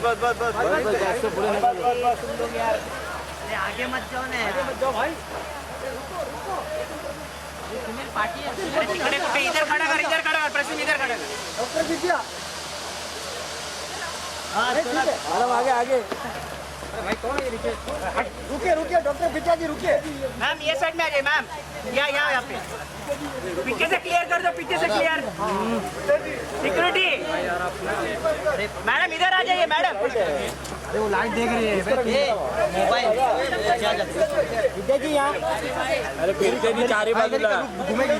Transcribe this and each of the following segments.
बस बस बस बस बस तुम लोग यार आगे मत जाओ ना, आगे मत जाओ भाई। पार्टी है, इधर खड़ा कर, इधर खड़ा कर, प्रश्न इधर खड़ा कर। डॉक्टर विद्या, हाँ मैडम आगे आगे। भाई कौन है? रुकिए रुकिए डॉक्टर विद्या जी रुकिए। मैम ये साइड में आ जाइए मैम, यहाँ पे पीछे से क्लियर कर दो, पीछे से क्लियर। सिक्योरिटी मैडम इधर आ जाइए मैडम। अरे वो लाइट देख रही है मोबाइल। विद्या जी यहाँ, अरे फिरते नहीं चारी बाजूला घूमेगी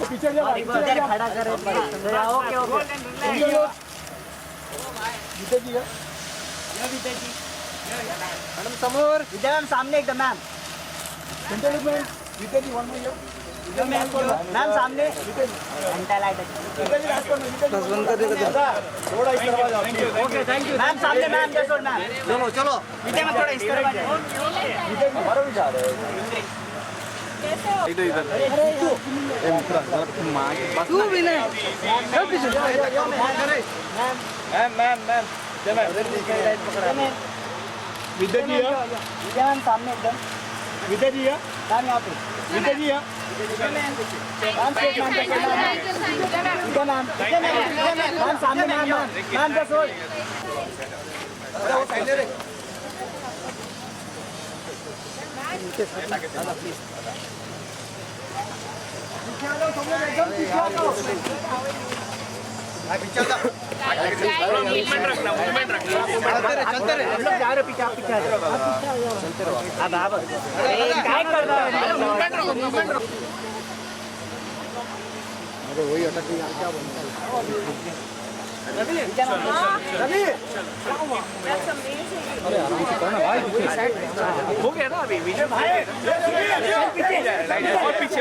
पीछे इधर खड़ा कर। ओके ओके विद्या जी, विद्या जी मैडम समोर, विद्या मैम सामने एकदम मैम। विद्या जी मैम सामने घंटा लाइट बस बंद कर देगा थोड़ा इस तरफ आ जाओ। ओके थैंक यू मैम, सामने मैम जस्ट और मैम चलो चलो विद्या मैम थोड़ा इस तरफ आ जाओ। विद्या जी बाहर भी जा रहे हैं कैसे हो इधर इधर। अरे तू मां के बस तू भी नहीं सब पीछे मैम मैम मैम लाइट पकड़ा। विद्या जी विद्या मैम सामने एकदम। विद्या जी मैम यहाँ पे। विद्या जी मैम सामने ma'am ma'am just hold. Movement रखना चलते रहे हम लोग जा रहे पीछे, आप पीछे आ जाओ, चलते रहो अब आप क्या कर रहा है। मूवमेंट रखो मूवमेंट रखो। अरे वही अटक गई यार, क्या बनता है रवि रवि। अरे आराम से करना भाई, हो गया ना अभी विजय भाई। और पीछे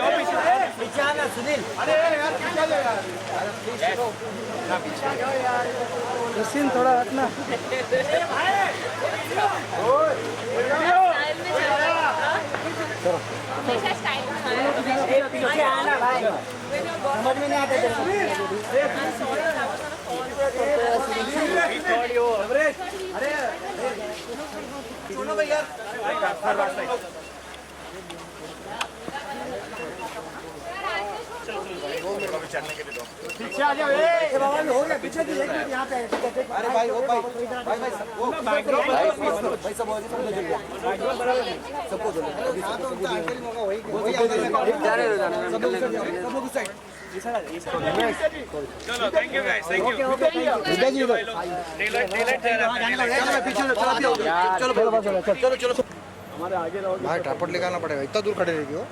पीछे आना सुनील। अरे यार पीछे आ जाओ यार, पीछे आ जाओ यार। सीन थोड़ा हटना। पीछे आना भाई, समझ में नहीं आता। अरे सुनो भैया पीछे आ जाओ। बाबा हो गया पीछे की, एक मिनट यहाँ पे। अरे भाई वो भाई भाई भाई वो भाई सब सबको दो चलो thank you guys, thank you. चलो चलो हमारे आगे रहो भाई, ट्राइपॉड लेकर पड़ेगा, इतना दूर खड़े रहेगी वो।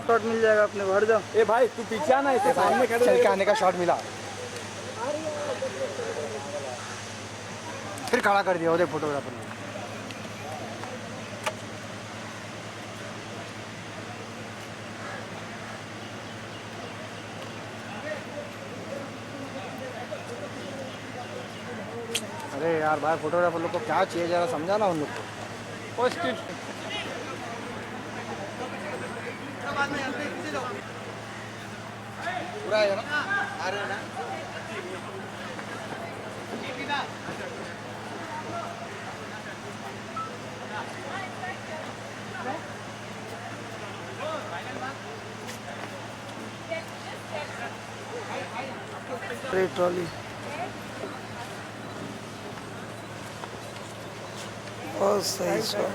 शॉट मिल जाएगा अपने, भर जाओ। ए भाई तू पीछे आना, इसके सामने खड़े चल के आने का शॉट मिला, फिर खड़ा कर दिया उधर फोटोग्राफर ने। अरे यार भाई फोटोग्राफर लोग को क्या चाहिए जरा समझाना उन लोग को। पूरा है ना, आ रहे ना। ट्रॉली बहुत सही शॉट।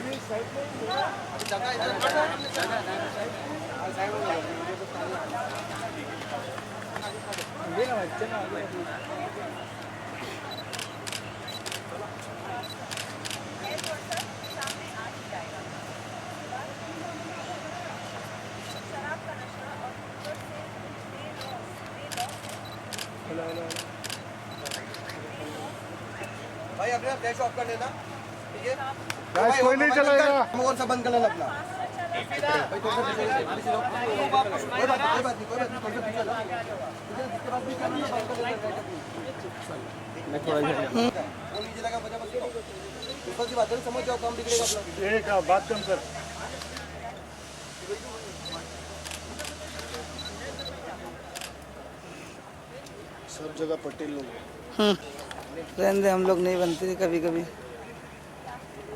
भाई अपने आप डैश ऑफ कर लेना, ठीक है? कोई नहीं चलेगा, कौन सा बंद करना लगना। समझ जाओ, काम बिगड़ेगा अपना। बात कम कर। सब जगह पटेल लोग हैं। रहने दे, हम लोग नहीं बनते कभी कभी,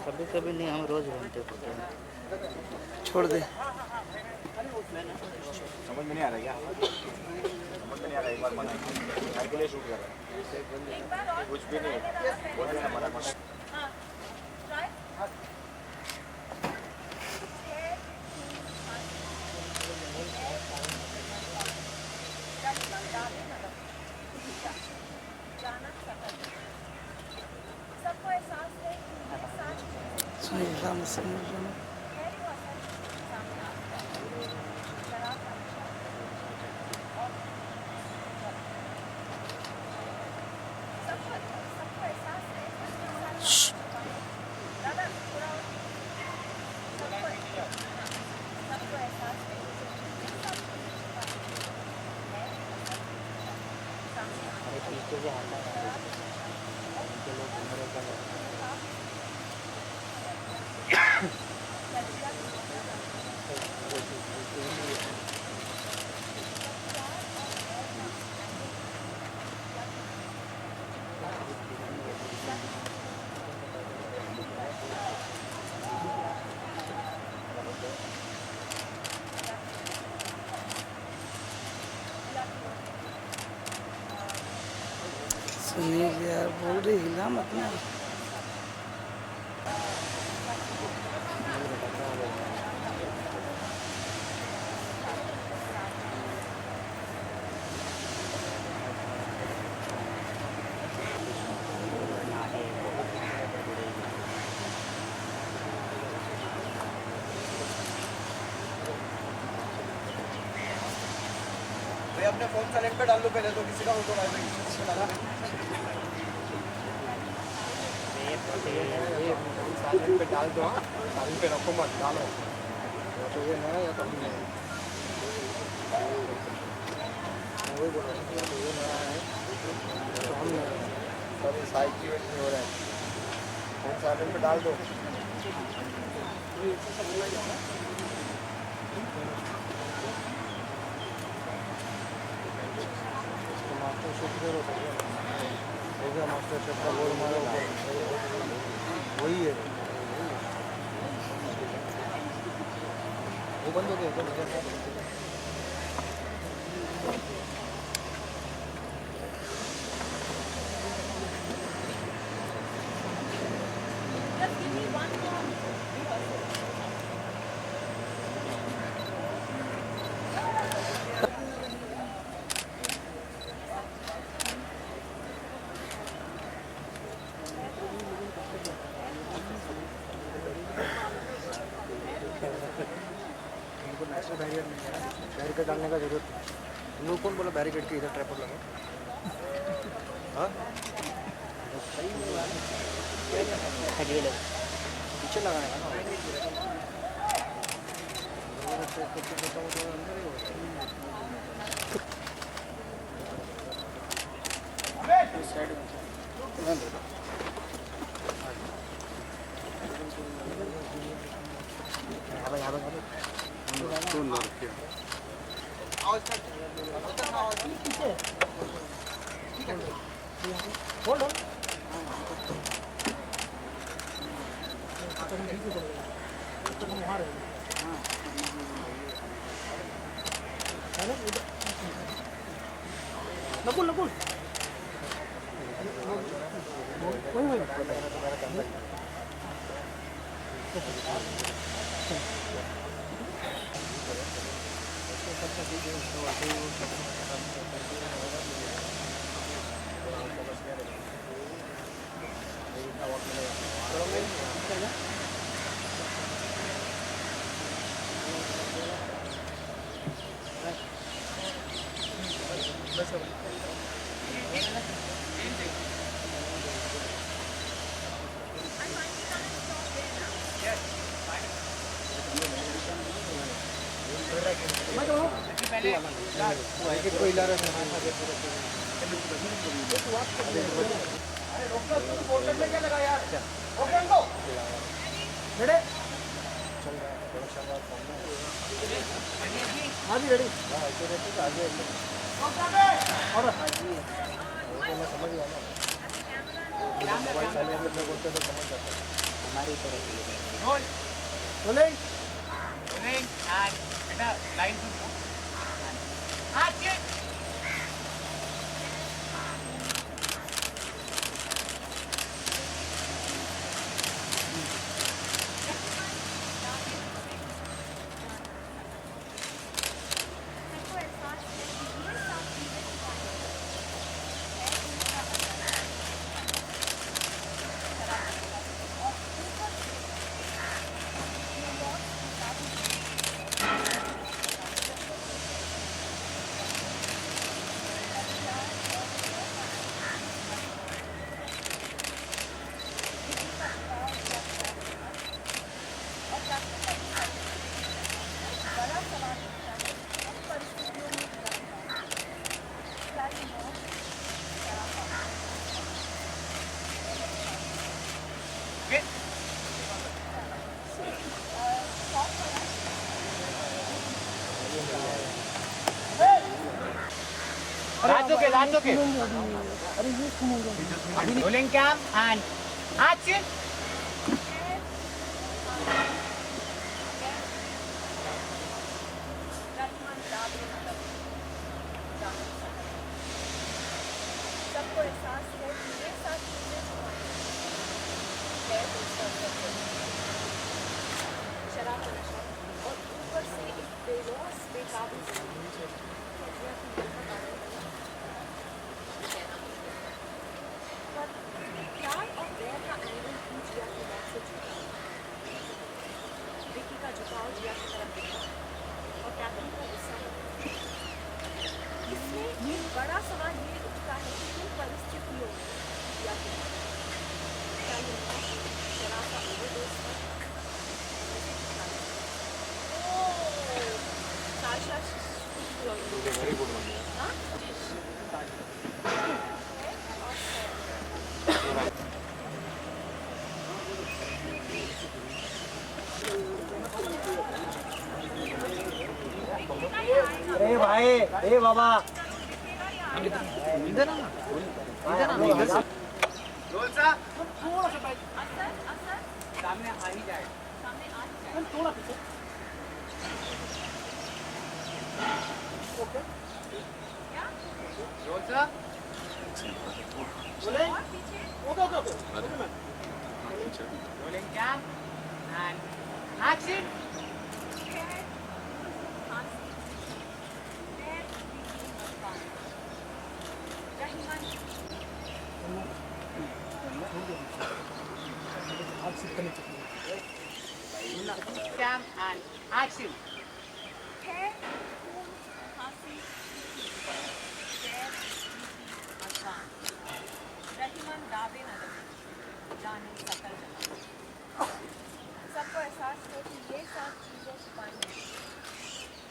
कभी कभी नहीं, हम रोज बनते पटेल। छोड़ दे। समझ में नहीं आ रहा क्या? समझ में नहीं आ रहा, एक बार मना घर के लिए शूट कर रहा है, कुछ भी नहीं बोल रहे हैं, मना मना। सुनील यार बोल रही, हिला मत ना। भाई अपने फोन साइलेंट पे डाल लो पहले, तो किसी का हो तो वाइब्रेशन डाला साइलेंट पे डाल दो, साइलेंट पे रखो मत, डालो तो ये नया या कभी नहीं वही बोल रहा हूँ, तो ये नया है तो हम सर साइड की वेट नहीं हो रहा है, फोन साइलेंट पे डाल दो। मास्टर शेफ करो हो गया, मास्टर शेफ का बोल मारो, वही है वो बंद हो गया तो नेशनल बैरियर नहीं है, बैरिकेड डालने का जरूरत नहीं। तुम लोग कौन बोला बैरिकेड के इधर ट्रैपल लगा? हाँ पीछे लगाने का ना, नकुल नकुल को हिला रहा है। Rolling cam and action. सबको एहसास है कि ये सब चीजें शराब का नशा और ऊपर से एक बेलौस बेकाबू पर प्यार और प्यार का एंगल जिया की बात से जुड़ा विकी का झुकाव जिया की तरफ दिखा और कैप्टन का गुस्सा इसमें एक बड़ा सवाल ये उठता है कि किन परिस्थितियों में या क्या ये शराब का ओवरडोज है साशा वेरी गुड वन अरे भाई ए बाबा सामने आ ही जाए थोड़ा पीछे ओके रोल सा बोले okay rolling cam and action Cam and action. सबको एहसास है कि ये सब चीजें छुपाई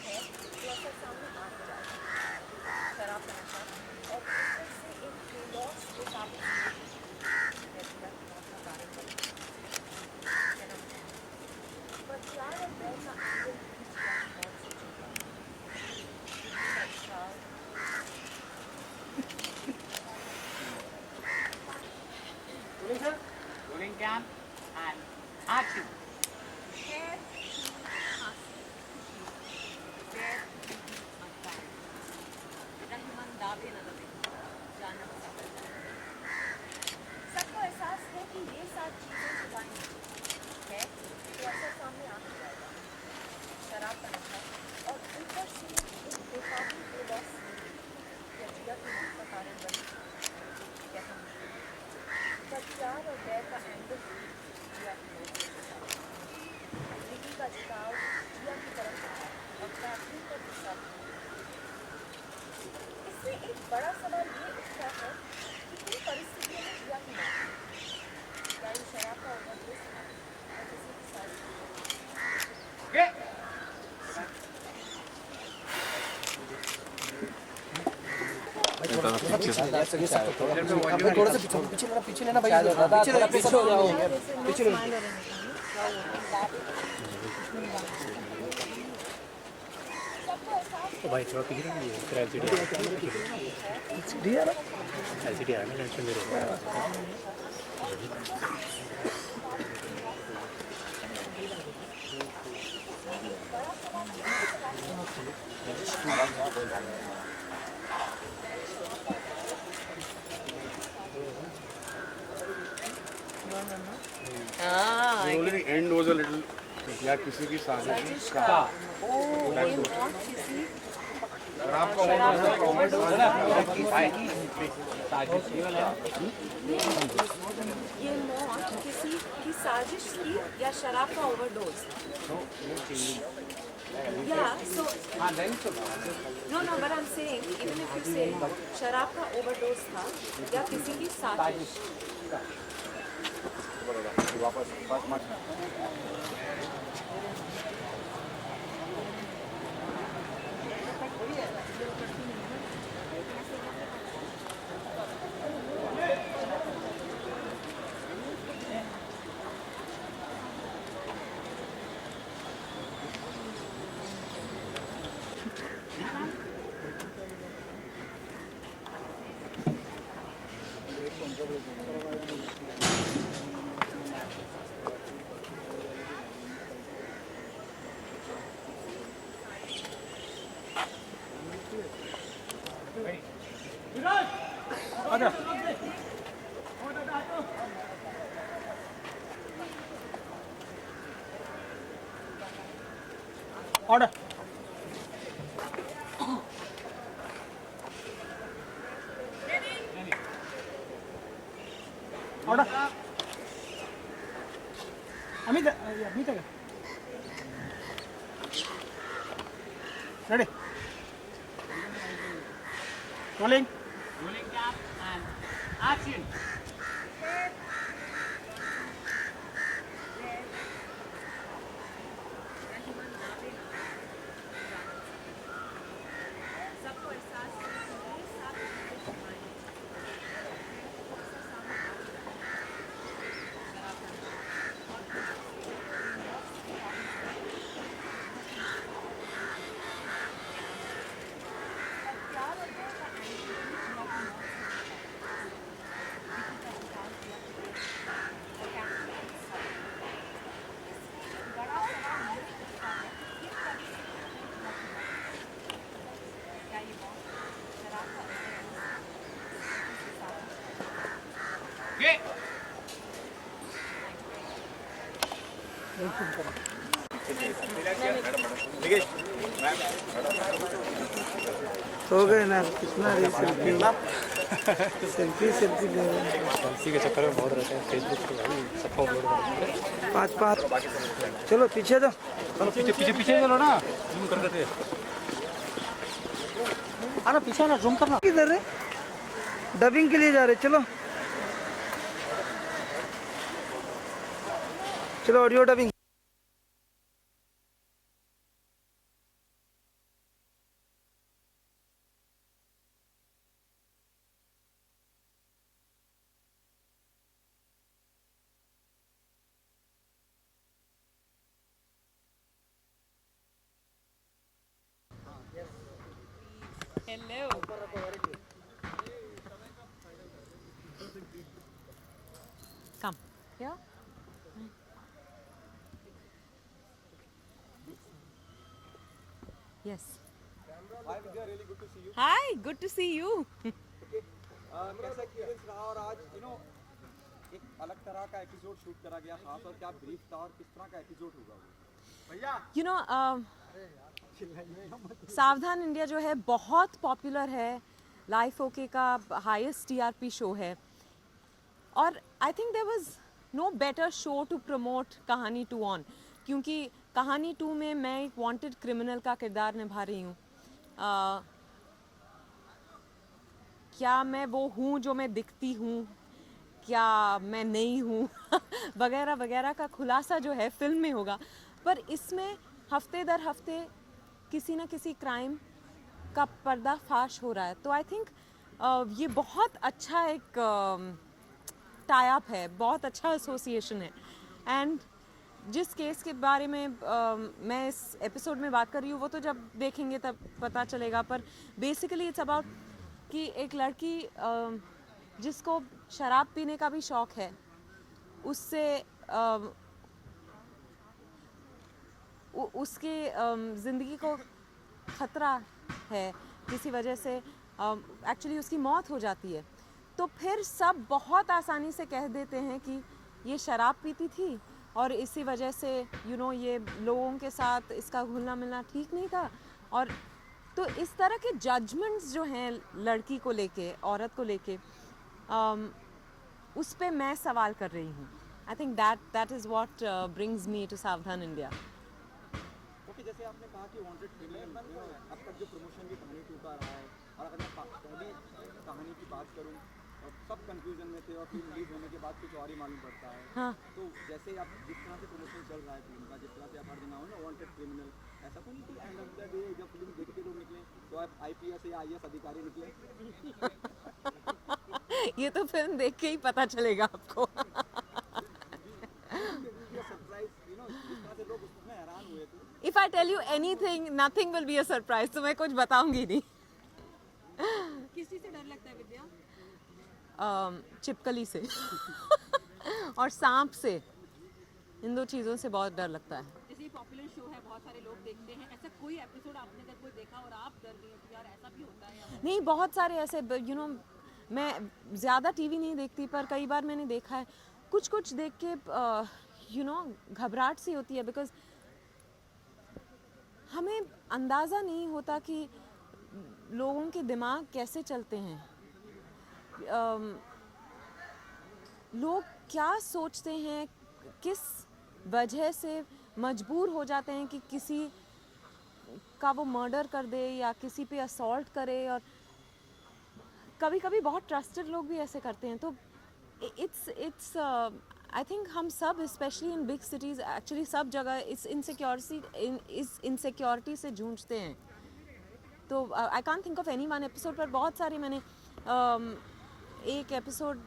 है जो असल सामने आ जाए शराब का नशा और ऊपर से एक बेलौस बेकाबू पर प्यार और बैर का आंदोलन Rolling cam and action. सबको एहसास है कि ये सब चीजें छुपाई है तो असर सामने आ जाएगा शराब का नशा और ऊपर से एक बेकाबू बेलौस या जिया की मौत का कारण बने कैसा मुश्किल पर प्यार और बैर का एंगल जिया की मौत विकी का झुकाव जिया की तरफ और कैप्टन का गुस्सा इसमें एक बड़ा सवाल ये उठता है कि किन परिस्थितियों में जिया की मौत क्या ये शराब का ओवरडोज है और किसी की सारी Okay. पीछे लेना भाई पीछे हो जाओ पीछे सबको एहसास है भाई थोड़ा पीछे नहीं है तेरा एलसीडी आ रहा है टेंशन ले रहा है एंड वाज अ लिटिल या किसी की साजिश का ये मौत किसी की साजिश थी या शराब का ओवरडोज या so no but I am saying even if you say शराब का ओवरडोज था या किसी की साजिश order order Amit ready rolling action सबको एहसास है कि ये साथ चीजें जुबानी हो गए ना कितना सेल्फी सेल्फी सेल्फी ले रहे हैं इसी के चक्कर में बहुत रहते हैं फेसबुक पे भाई सबको अपलोड करते हैं 5 चलो पीछे तो चलो पीछे चलो ना जूम कर देते अरे पीछे ना जूम करना किधर है डबिंग के लिए जा रहे चलो चलो audio dubbing Hello. Come. Here. Yes. Hi Vidya, really good to see you. Hi, good to see you. कैसा एक्सपीरियंस रहा और आज एक अलग तरह का एपिसोड शूट करा गया खास और क्या ब्रीफ था और किस तरह का एपिसोड होगा भैया You know, सावधान इंडिया जो है बहुत पॉपुलर है, लाइफ ओके का हाईएस्ट टीआरपी शो है और I think there was no better show to promote Kahaani 2 on क्योंकि कहानी 2 में मैं एक वांटेड क्रिमिनल का किरदार निभा रही हूँ। क्या मैं वो हूँ जो मैं दिखती हूँ, क्या मैं नहीं हूँ वगैरह वगैरह का खुलासा जो है फिल्म में होगा, पर इसमें हफ्ते दर हफ्ते किसी ना किसी क्राइम का पर्दाफाश हो रहा है। तो आई थिंक ये बहुत अच्छा एक टाई अप है, बहुत अच्छा एसोसिएशन है एंड जिस केस के बारे में मैं इस एपिसोड में बात कर रही हूँ वो तो जब देखेंगे तब पता चलेगा, पर बेसिकली इट्स अबाउट कि एक लड़की जिसको शराब पीने का भी शौक है, उससे उसकी ज़िंदगी को ख़तरा है किसी वजह से, एक्चुअली उसकी मौत हो जाती है, तो फिर सब बहुत आसानी से कह देते हैं कि ये शराब पीती थी और इसी वजह से ये लोगों के साथ इसका घुलना मिलना ठीक नहीं था। और तो इस तरह के जजमेंट्स जो हैं लड़की को लेके, औरत को लेके, उस पे मैं सवाल कर रही हूँ। I think that is what brings me to Savdhaan India. Okay, जैसे आपने कहा कि वांटेड क्रिमिनल अब तक जो प्रमोशन की कहानी टूटा रहा है, और अगर मैं पहली कहानी की बात करूँ, सब कंफ्यूजन में थे और फिल्म रिलीज होने के बाद कुछ और ही मालूम पड़ता है। हाँ। तो जैसे आप जिस तरह से प्रमोशन चल रहा है फिल्म का, जिस तरह से आप हर दिन आओ ना वांटेड क्रिमिनल, ऐसा तो नहीं कि एंड ऑफ द डे जब फिल्म देख के लोग निकले तो आप आईपीएस या आईएएस अधिकारी निकले? ये तो फिल्म देख के ही पता चलेगा आपको। If I tell you anything, nothing will be a surprise. तो मैं कुछ बताऊंगी नहीं। किस चीज़ से डर लगता है विद्या? चिपकली से और सांप से, इन दो चीज़ों से बहुत डर लगता है। जैसे पॉपुलर शो है, बहुत सारे लोग देखते हैं, ऐसा कोई एपिसोड आपने अगर कोई देखा और आप डर गए कि यार ऐसा भी होता है? नहीं, बहुत सारे ऐसे मैं ज़्यादा टीवी नहीं देखती, पर कई बार मैंने देखा है, कुछ देख के घबराहट सी होती है, बिकॉज हमें अंदाज़ा नहीं होता कि लोगों के दिमाग कैसे चलते हैं, लोग क्या सोचते हैं, किस वजह से मजबूर हो जाते हैं कि किसी का वो मर्डर कर दे या किसी पे असॉल्ट करे, और कभी बहुत ट्रस्टेड लोग भी ऐसे करते हैं। तो इट्स आई थिंक हम सब, specially in big cities, actually सब जगह इस इनसिक्योरिटी से जूझते हैं। तो I can't think of any one episode, पर बहुत सारे मैंने एक एपिसोड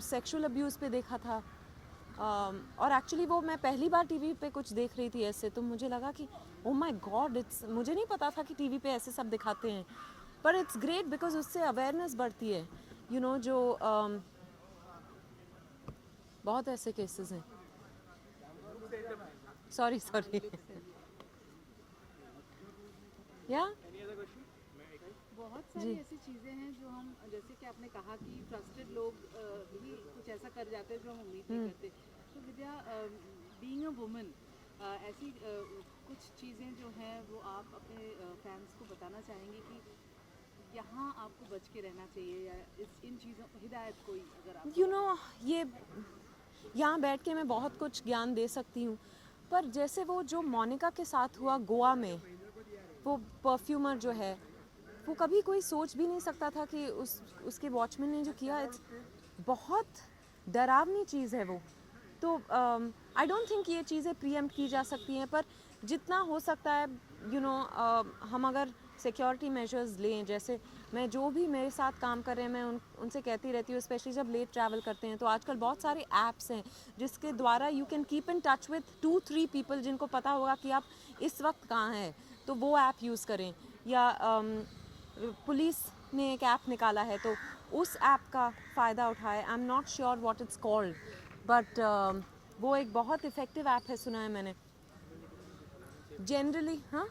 सेक्सुअल अब्यूज़ पे देखा था, और एक्चुअली वो मैं पहली बार टीवी पे कुछ देख रही थी ऐसे, तो मुझे लगा कि ओ माय गॉड, मुझे नहीं पता था कि टीवी पे ऐसे सब दिखाते हैं, पर इट्स ग्रेट बिकॉज उससे अवेयरनेस बढ़ती है। जो बहुत ऐसे केसेस हैं। सॉरी या बहुत सारी ऐसी चीज़ें हैं जो हम, जैसे कि आपने कहा कि ट्रस्टेड लोग भी कुछ ऐसा कर जाते हैं जो हम उम्मीद नहीं करते। तो विद्या, बीइंग अ वुमन, ऐसी कुछ चीज़ें जो हैं वो आप अपने फैंस को बताना चाहेंगे कि यहाँ आपको बच के रहना चाहिए, या इन चीज़ों हिदायत कोई अगर आप ये यहाँ बैठ के मैं बहुत कुछ ज्ञान दे सकती हूँ, पर जैसे वो जो मोनिका के साथ हुआ गोवा में, वो परफ्यूमर जो है, वो कभी कोई सोच भी नहीं सकता था कि उसके वॉचमैन ने जो किया, बहुत डरावनी चीज़ है वो। तो आई डोंट थिंक ये चीज़ें प्रीएम्प्ट की जा सकती हैं, पर जितना हो सकता है हम अगर सिक्योरिटी मेजर्स लें, जैसे मैं जो भी मेरे साथ काम कर रहे हैं मैं उनसे कहती रहती हूँ, स्पेशली जब लेट ट्रैवल करते हैं, तो आजकल बहुत सारे ऐप्स हैं जिसके द्वारा you can keep in touch with 2-3 people जिनको पता होगा कि आप इस वक्त कहाँ हैं, तो वो ऐप यूज़ करें। या पुलिस ने एक ऐप निकाला है, तो उस ऐप का फ़ायदा उठाए। I am not sure what it's called, but वो एक बहुत इफ़ेक्टिव ऐप है, सुना है मैंने जनरली। हाँ,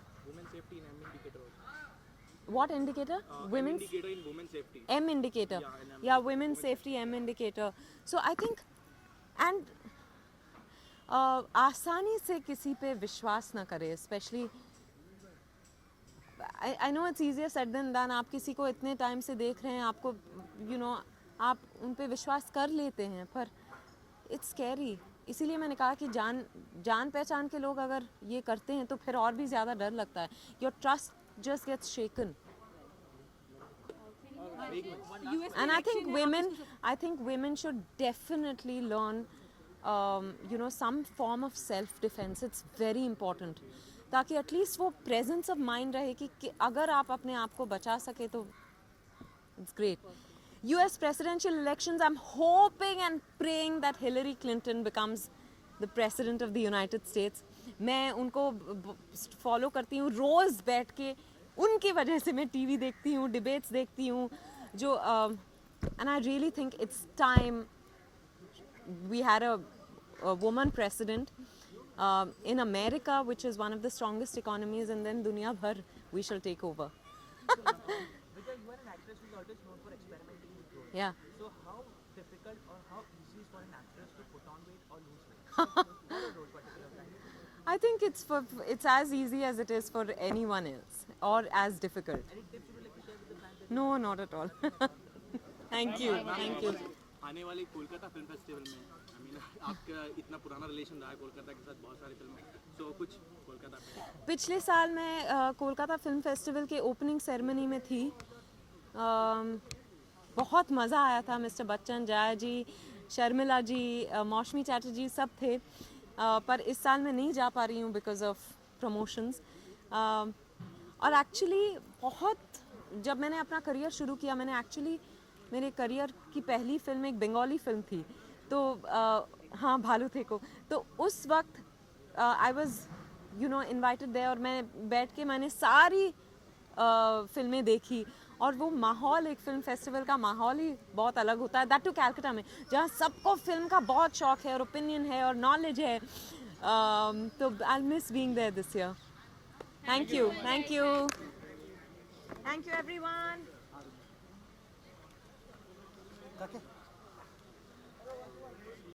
what indicator? Women's indicator in women's safety. M indicator. Yeah, women's safety M indicator. So I think, and आसानी से किसी पे विश्वास ना करें, especially I know it's easier said than done. आप किसी को इतने टाइम से देख रहे हैं, आपको आप उन पे विश्वास कर लेते हैं, पर it's scary. इसीलिए मैंने कहा कि जान पहचान के लोग अगर ये करते हैं तो फिर और भी ज़्यादा डर लगता है। Your trust just gets shaken. And I think women should definitely learn some form of self defense. It's very important, ताकि एटलीस्ट वो प्रेजेंस ऑफ माइंड रहे कि अगर आप अपने आप को बचा सके तो it's great. US presidential elections, I'm hoping and praying that Hillary Clinton becomes the president of the United states. मैं उनको फॉलो करती हूँ रोज़ बैठ के. उनकी वजह से मैं टीवी देखती हूँ, डिबेट्स देखती हूँ जो and I really think it's time we had a woman president in America, which is one of the strongest economies, and then dunya bhar we shall take over. Because you are an actress who is always known for experimenting with roles. Yeah. So how difficult or how easy is for an actress to put on weight or lose weight? For a role particular time. I think it's as easy as it is for anyone else, or as difficult. Any tips you would like to share with the fans? No, not at all. Thank you. आने वाली Kolkata film festival में आपका इतना पुराना relation रहा है कोलकाता के साथ बहुत सारी फिल्में, सो कुछ कोलकाता पे. पिछले साल मैं कोलकाता फिल्म फेस्टिवल के ओपनिंग सेरेमनी में थी. बहुत मज़ा आया था. मिस्टर बच्चन, जया जी, शर्मिला जी, मौसमी चैटर्जी सब थे. पर इस साल मैं नहीं जा पा रही हूँ बिकॉज ऑफ प्रमोशंस. और एक्चुअली जब मैंने अपना करियर शुरू किया, मैंने एक्चुअली मेरे करियर की पहली फिल्म एक बंगाली फिल्म थी. तो हाँ, भालू थे को. तो उस वक्त आई वॉज इनवाइटेड देयर और मैं बैठ के मैंने सारी फिल्में देखी. और वो माहौल, एक फिल्म फेस्टिवल का माहौल ही बहुत अलग होता है. दैट टू कैलकाटा में, जहाँ सबको फिल्म का बहुत शौक है और ओपिनियन है और नॉलेज है. तो I miss being there this year. Thank you everyone.